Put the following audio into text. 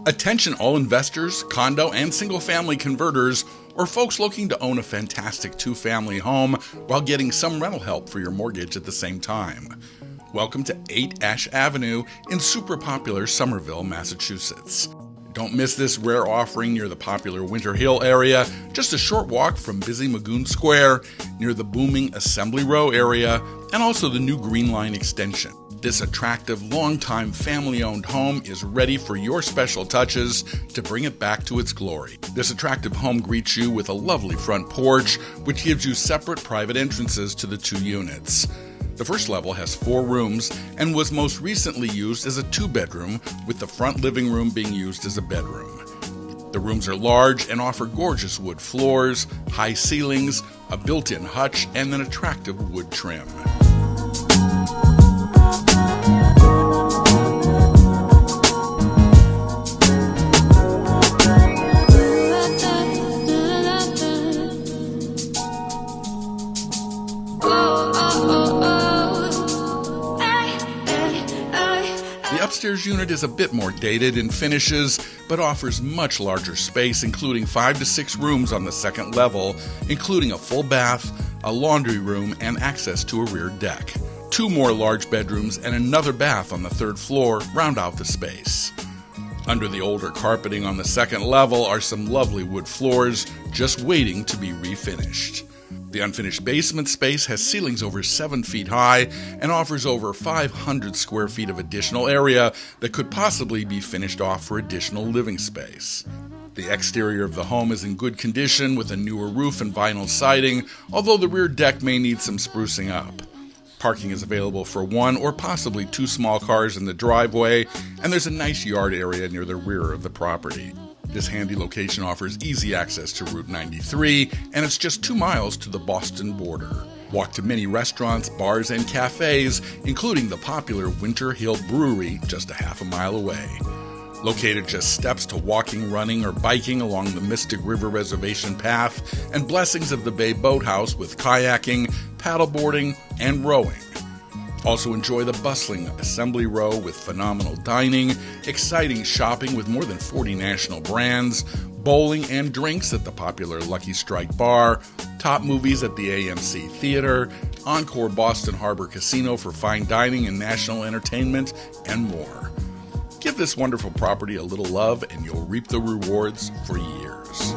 Attention all investors, condo and single-family converters, or folks looking to own a fantastic two-family home while getting some rental help for your mortgage at the same time. Welcome to 8 Ash Avenue in super popular Somerville, Massachusetts. Don't miss this rare offering near the popular Winter Hill area, just a short walk from busy Magoon Square, near the booming Assembly Row area, and also the new Green Line extension. This attractive, long-time family-owned home is ready for your special touches to bring it back to its glory. This attractive home greets you with a lovely front porch, which gives you separate private entrances to the 2 units. The first level has 4 rooms and was most recently used as a 2-bedroom, with the front living room being used as a bedroom. The rooms are large and offer gorgeous wood floors, high ceilings, a built-in hutch, and an attractive wood trim. The upstairs unit is a bit more dated in finishes, but offers much larger space, including 5 to 6 rooms on the second level, including a full bath, a laundry room, and access to a rear deck. 2 more large bedrooms and another bath on the 3rd floor round out the space. Under the older carpeting on the second level are some lovely wood floors just waiting to be refinished. The unfinished basement space has ceilings over 7 feet high and offers over 500 square feet of additional area that could possibly be finished off for additional living space. The exterior of the home is in good condition with a newer roof and vinyl siding, although the rear deck may need some sprucing up. Parking is available for 1 or possibly 2 small cars in the driveway, and there's a nice yard area near the rear of the property. This handy location offers easy access to Route 93, and it's just 2 miles to the Boston border. Walk to many restaurants, bars, and cafes, including the popular Winter Hill Brewery just a half a mile away. Located just steps to walking, running, or biking along the Mystic River Reservation Path, and blessings of the Bay Boathouse with kayaking, paddleboarding, and rowing. Also enjoy the bustling Assembly Row with phenomenal dining, exciting shopping with more than 40 national brands, bowling and drinks at the popular Lucky Strike Bar, top movies at the AMC Theater, Encore Boston Harbor Casino for fine dining and national entertainment, and more. Give this wonderful property a little love and you'll reap the rewards for years.